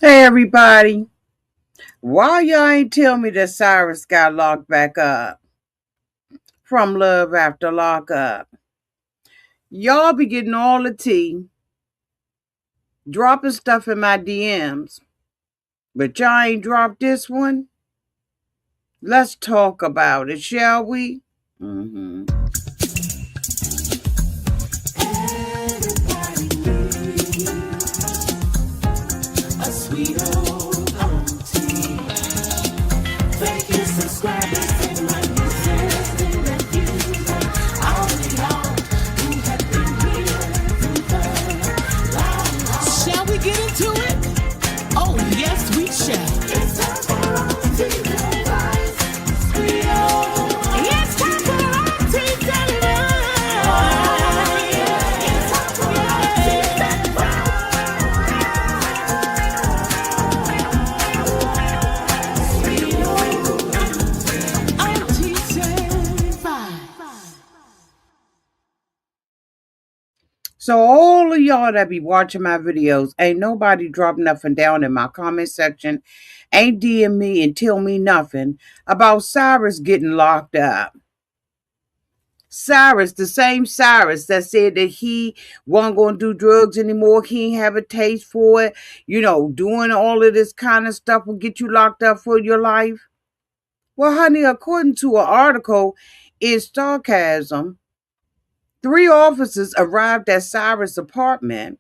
Hey everybody, why y'all ain't tell me that Cyrus got locked back up from Love After Lockup? Y'all be getting all the tea, dropping stuff in my DMs, but y'all ain't dropped this one? Let's talk about it, shall we? Mm-hmm. A sweet old auntie. Thank you, subscribers, to my new system that you all the y'all who have been here through the long. Shall we get into it? Oh, yes, we shall. It's time for auntie advice. Sweet old. It's time for auntie advice. Oh, yeah. It's time for auntie advice. So all of y'all that be watching my videos, ain't nobody drop nothing down in my comment section, ain't DM me and tell me nothing about Cyrus getting locked up. Cyrus, the same Cyrus that said that he wasn't going to do drugs anymore, he ain't have a taste for it, doing all of this kind of stuff will get you locked up for your life. Well, honey, according to an article in Sarcasm, 3 officers arrived at Cyrus' apartment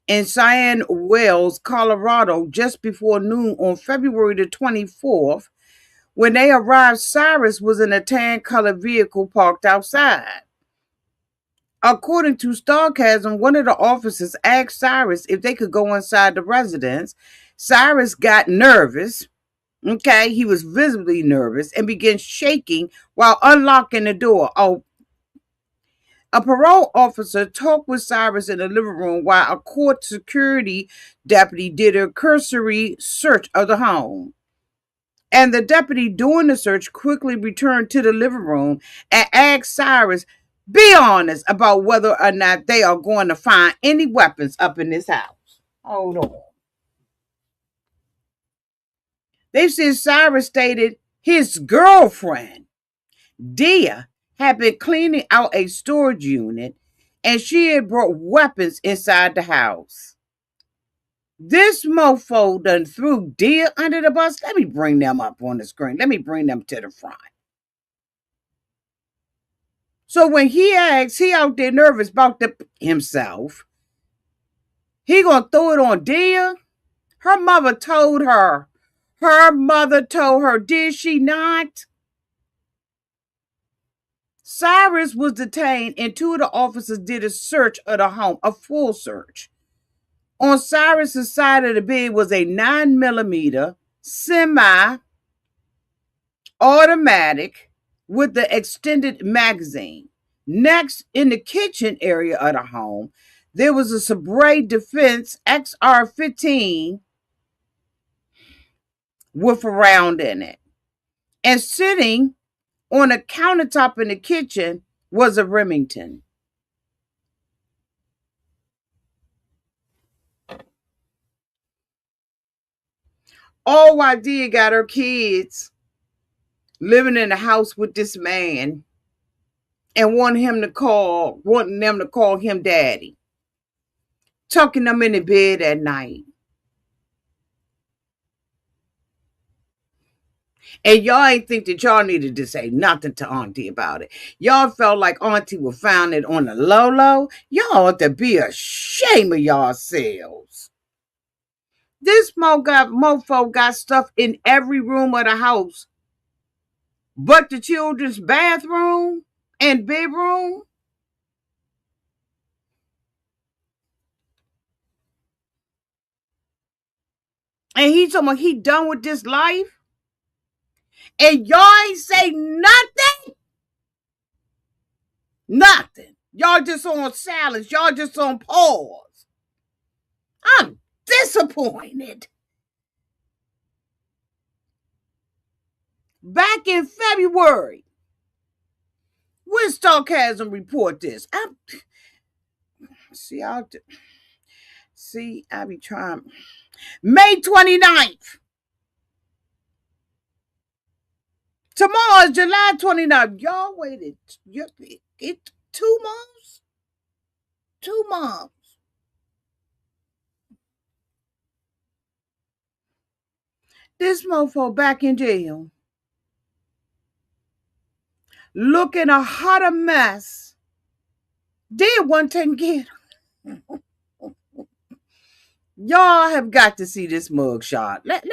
in Cheyenne Wells, Colorado, just before noon on February the 24th. When they arrived, Cyrus was in a tan-colored vehicle parked outside. According to Sarcasm, one of the officers asked Cyrus if they could go inside the residence. Cyrus got nervous. Okay, he was visibly nervous and began shaking while unlocking the door. Oh, a parole officer talked with Cyrus in the living room while a court security deputy did a cursory search of the home. And the deputy doing the search quickly returned to the living room and asked Cyrus, be honest about whether or not they are going to find any weapons up in this house. Hold on. They said Cyrus stated his girlfriend, Dia, had been cleaning out a storage unit and she had brought weapons inside the house. This mofo done threw Dia under the bus. Let me bring them up on the screen. Let me bring them to the front. So when he asks, he out there nervous about himself. He gonna throw it on Dia? Her mother told her. Her mother told her, did she not? Cyrus was detained and 2 of the officers did a search of the home, a full search. On Cyrus's side of the bed was a 9mm semi-automatic with the extended magazine. Next, in the kitchen area of the home, there was a Sabre Defense XR-15 with a round in it. And sitting on a countertop in the kitchen was a Remington. All while Dia got her kids living in the house with this man and wanting them to call him daddy, tucking them in the bed at night. And y'all ain't think that y'all needed to say nothing to Auntie about it. Y'all felt like Auntie was found it on the low. Y'all ought to be ashamed of yourselves. This mofo got stuff in every room of the house but the children's bathroom and bedroom. And he talking about he done with this life. And y'all ain't say nothing. Nothing. Y'all just on silence. Y'all just on pause. I'm disappointed. Back in February, when Sarcasm report this? See, I be trying. May 29th. Tomorrow is July 29th. Y'all waited. It 2 months? 2 months. This mofo back in jail. Looking a hotter mess. Did one taking care. Y'all have got to see this mug shot. Let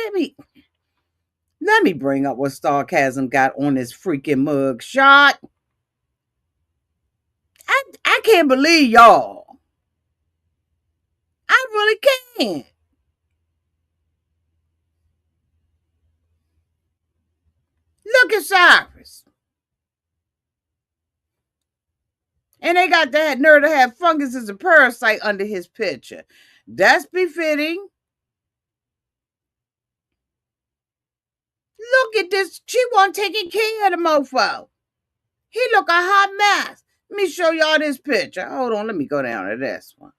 me bring up what Sarcasm got on this freaking mug shot. I can't believe y'all. I really can't. Look at Cyrus. And they got that nerve to have fungus as a parasite under his picture. That's befitting. Look at this. She wasn't taking care of the mofo. He look a hot mess. Let me show y'all this picture. Hold on. Let me go down to this one.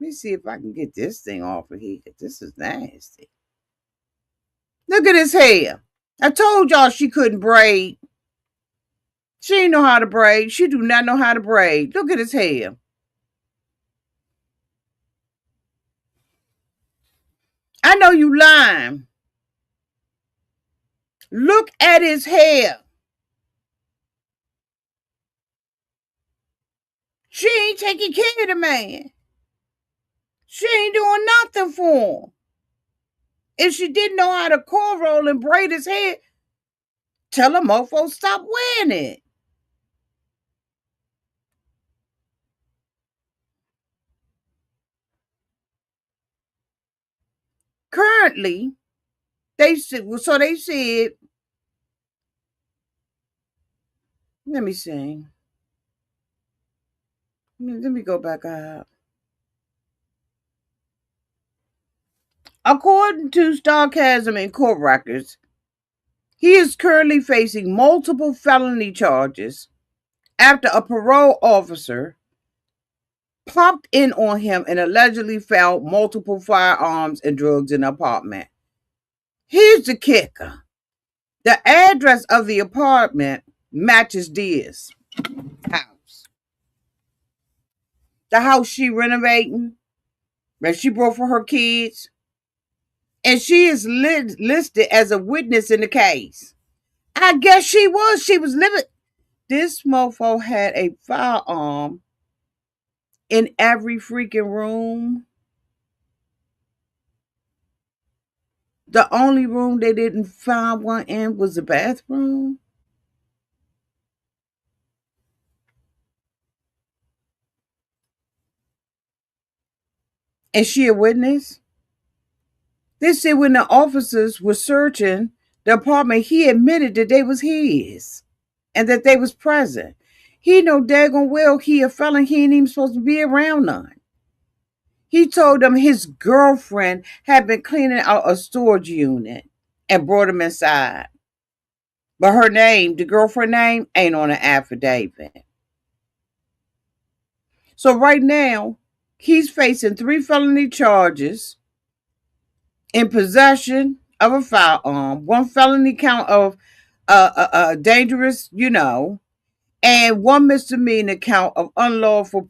Let me see if I can get this thing off of here. This is nasty. Look at his hair. I told y'all she couldn't braid. She ain't know how to braid. She do not know how to braid. Look at his hair. I know you lying. Look at his hair. She ain't taking care of the man. She ain't doing nothing for him. If she didn't know how to cornroll and braid his hair, tell a mofo stop wearing it. Currently, they said, let me see. Let me go back up. According to Sarcasm and court records, he is currently facing multiple felony charges after a parole officer popped in on him and allegedly found multiple firearms and drugs in the apartment. Here's the kicker. The address of the apartment matches Dia's house. The house she renovating, that she brought for her kids. And she is listed as a witness in the case. I guess she was. She was living. This mofo had a firearm in every freaking room. The only room they didn't find one in was the bathroom. Is she a witness? They said when the officers were searching the apartment, he admitted that they was his and that they was present. He know daggone well he a felon. He ain't even supposed to be around none. He told them his girlfriend had been cleaning out a storage unit and brought him inside. But her name, the girlfriend name, ain't on the affidavit. So right now, he's facing 3 felony charges in possession of a firearm, 1 felony count of dangerous, and 1 misdemeanor count of unlawful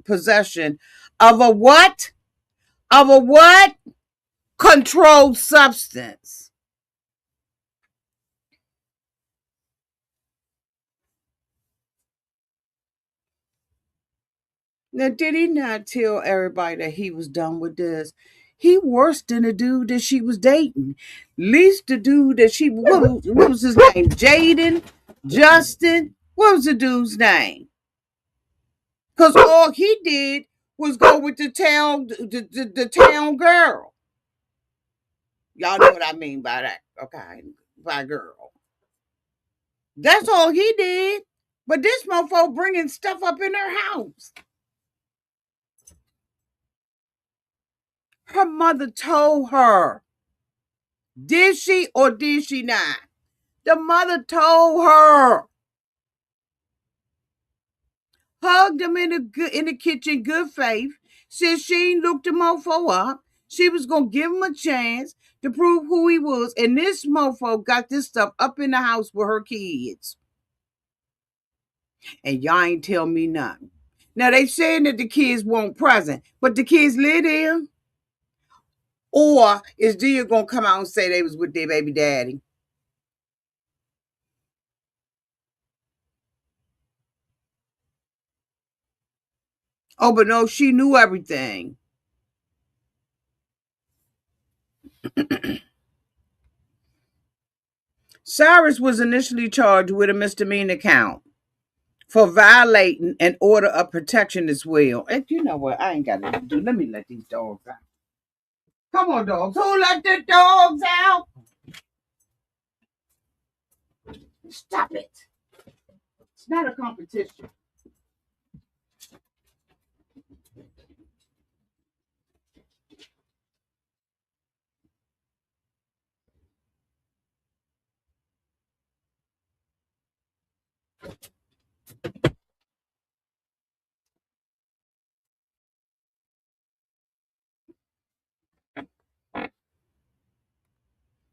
possession of a what? Of a what? Controlled substance. Now, did he not tell everybody that he was done with this? He worse than the dude that she was dating. Least the dude that what was his name? Jaden? Justin? What was the dude's name? Because all he did was go with the town girl. Y'all know what I mean by that, okay? By girl. That's all he did. But this mofo bringing stuff up in her house. Her mother told her. Did she or did she not? The mother told her. Hugged him in the kitchen, good faith. Said she ain't looked the mofo up. She was gonna give him a chance to prove who he was. And this mofo got this stuff up in the house with her kids. And y'all ain't tell me nothing. Now they saying that the kids won't present, but the kids live there. Or is Dia gonna come out and say they was with their baby daddy? Oh, but no, she knew everything. Cyrus was initially charged with a misdemeanor count for violating an order of protection as well. And you know what? I ain't got nothing to do. Let me let these dogs out. Come on, dogs. Who let the dogs out? Stop it. It's not a competition.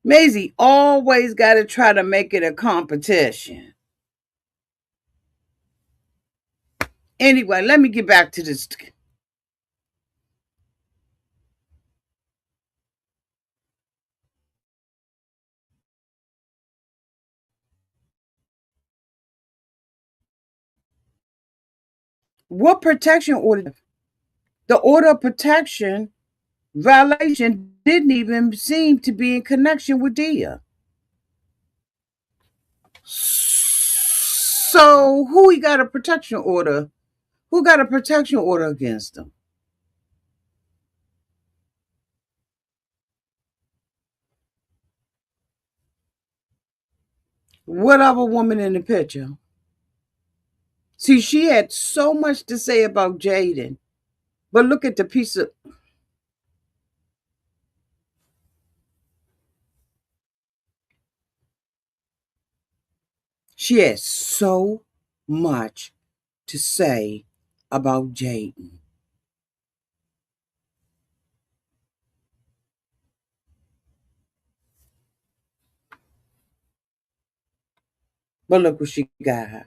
Maisie always got to try to make it a competition. Anyway, let me get back to this. What protection order? The order of protection violation didn't even seem to be in connection with Dia. So who he got a protection order? Who got a protection order against him? What other woman in the picture? See, she had so much to say about Jaden, but look at the piece of. She has so much to say about Jaden. But look what she got.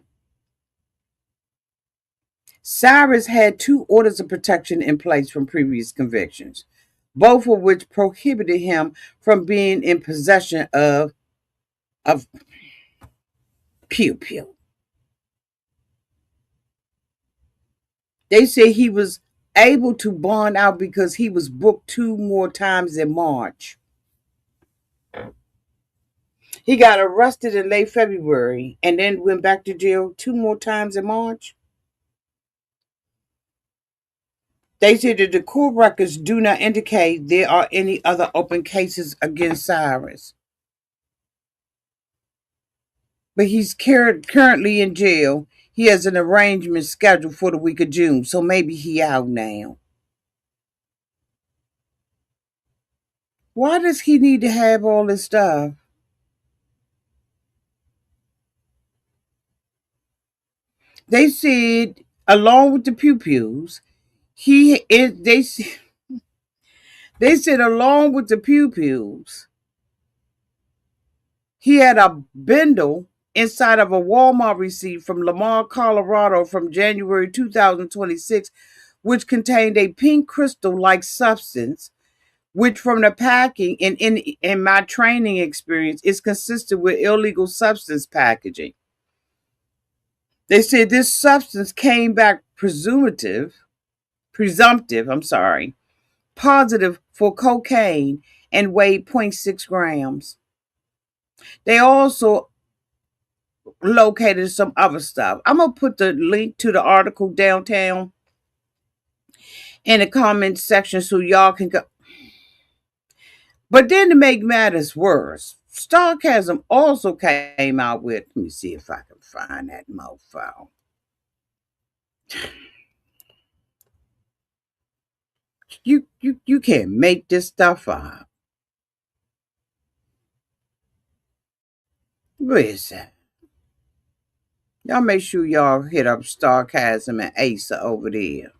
Cyrus had two orders of protection in place from previous convictions, both of which prohibited him from being in possession of pew pew. They say he was able to bond out because he was booked two more times in March. He got arrested in late February and then went back to jail two more times in March. They say that the court records do not indicate there are any other open cases against Cyrus. But he's currently in jail. He has an arrangement scheduled for the week of June, so maybe he out now. Why does he need to have all this stuff? They said, along with the pew pews, he is. They said along with the pew pews, he had a bindle inside of a Walmart receipt from Lamar, Colorado, from January 2026, which contained a pink crystal-like substance, which from the packing and in my training experience is consistent with illegal substance packaging. They said this substance came back presumptive, positive for cocaine and weighed zero point 0.6 grams. They also located some other stuff. I'm going to put the link to the article downtown in the comments section so y'all can go. But then to make matters worse, Starcasm also came out with, let me see if I can find that mofo. You can't make this stuff up. Where is that? Y'all make sure y'all hit up Starcasm and Asa over there.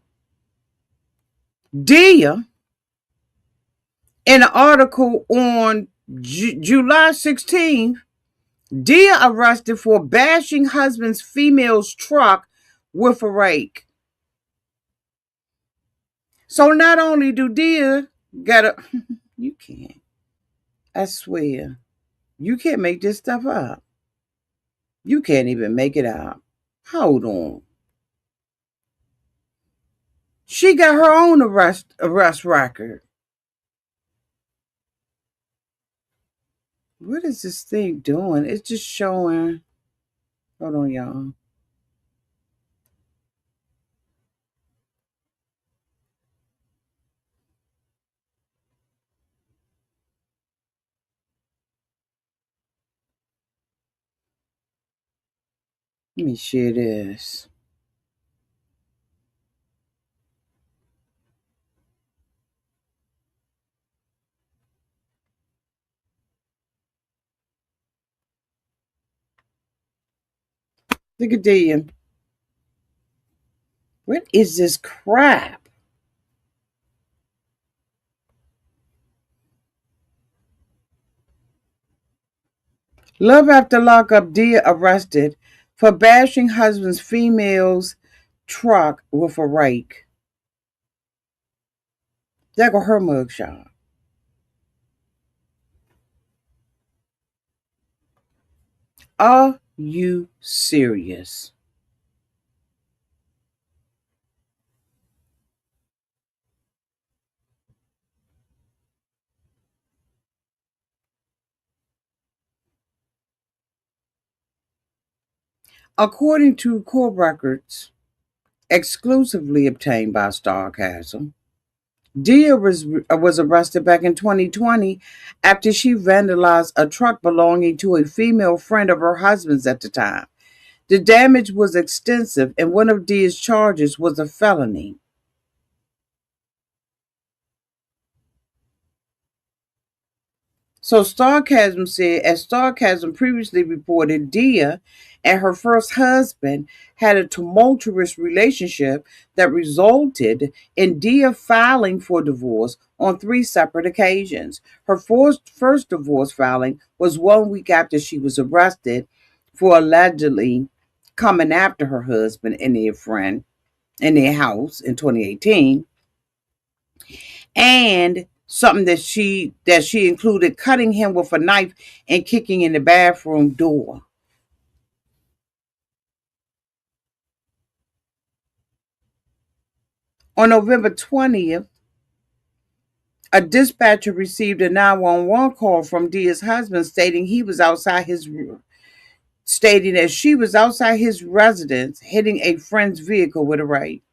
Dia, in an article on July 16th, Dia arrested for bashing husband's female's truck with a rake. So not only do Dia got a, you can't, I swear, you can't make this stuff up. You can't even make it up. Hold on. She got her own arrest record. What is this thing doing? It's just showing. Hold on, y'all. Let me share this. Look at Dia. What is this crap? Love After Lockup, Dia arrested for bashing husband's female's truck with a rake. There go her mugshot. Are you serious? According to court records exclusively obtained by Starcastle, Dia was arrested back in 2020 after she vandalized a truck belonging to a female friend of her husband's at the time. The damage was extensive, and one of Dia's charges was a felony. So Starcasm said, as Starcasm previously reported, Dia and her first husband had a tumultuous relationship that resulted in Dia filing for divorce on three separate occasions. Her first divorce filing was 1 week after she was arrested for allegedly coming after her husband and their friend in their house in 2018. And something that she included cutting him with a knife and kicking in the bathroom door. On November 20th, a dispatcher received a 911 call from Dia's husband stating that she was outside his residence hitting a friend's vehicle with a rake.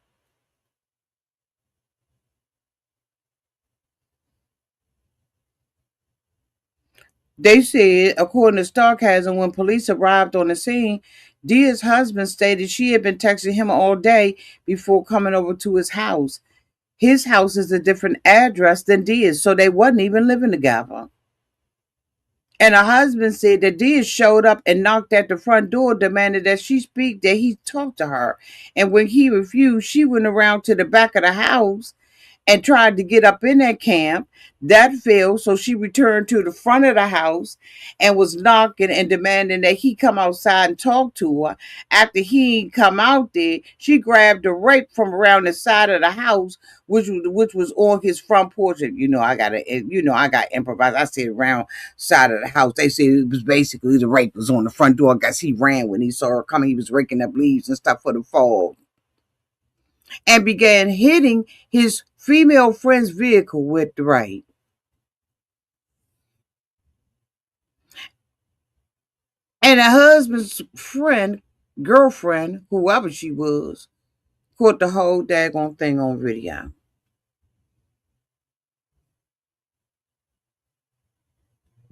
They said, according to Starcasm, when police arrived on the scene, Dia's husband stated she had been texting him all day before coming over to his house. His house is a different address than Dia's, so they wasn't even living together. And her husband said that Dia showed up and knocked at the front door, demanded that he talk to her. And when he refused, she went around to the back of the house and tried to get up in that camp. That failed, so she returned to the front of the house and was knocking and demanding that he come outside and talk to her. After he come out there, she grabbed a rake from around the side of the house, which was on his front porch. And, I got improvised. I said around side of the house. They said it was basically the rake was on the front door. I guess he ran when he saw her coming. He was raking up leaves and stuff for the fall, and began hitting his female friend's vehicle with the rake. And her husband's friend, girlfriend, whoever she was, caught the whole daggone thing on video.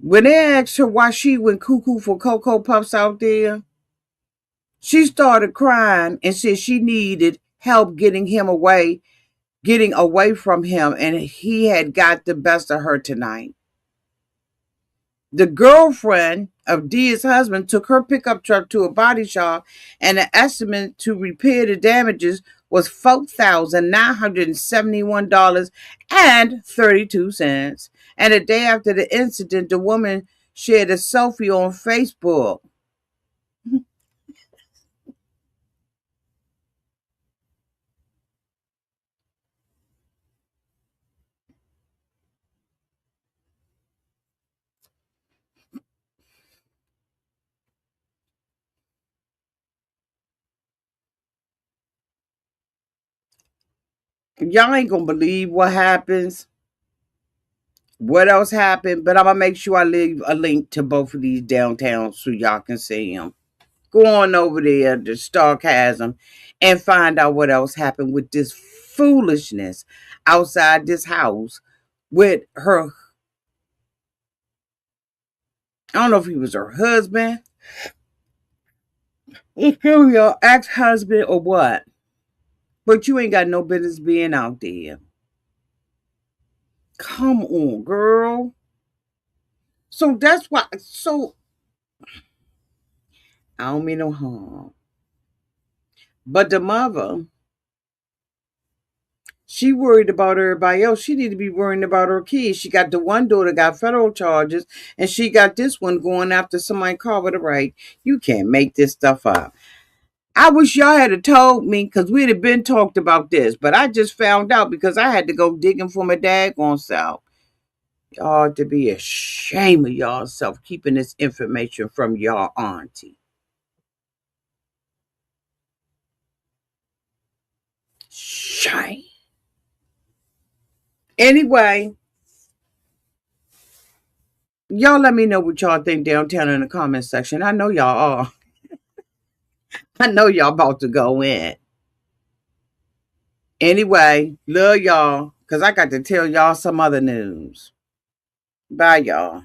When they asked her why she went cuckoo for Cocoa Puffs out there, she started crying and said she needed help getting away from him, and he had got the best of her tonight. The girlfriend of Dia's husband took her pickup truck to a body shop, and the estimate to repair the damages was $4,971.32. And a day after the incident, the woman shared a selfie on Facebook. Y'all ain't gonna believe what happens. What else happened? But I'm gonna make sure I leave a link to both of these downtowns so y'all can see them. Go on over there to Starcasm and find out what else happened with this foolishness outside this house with her. I don't know if he was her husband, your ex-husband, or what. But you ain't got no business being out there. Come on, girl. So that's why. So I don't mean no harm. But the mother, she worried about everybody else. She need to be worrying about her kids. She got the one daughter got federal charges, and she got this one going after somebody caught with a right. You can't make this stuff up. I wish y'all had told me because we'd have been talked about this, but I just found out because I had to go digging for my daggone self. Y'all ought to be ashamed of y'all self keeping this information from y'all auntie. Shame. Anyway, y'all let me know what y'all think downtown in the comment section. I know y'all are. I know y'all about to go in. Anyway, love y'all because I got to tell y'all some other news. Bye, y'all.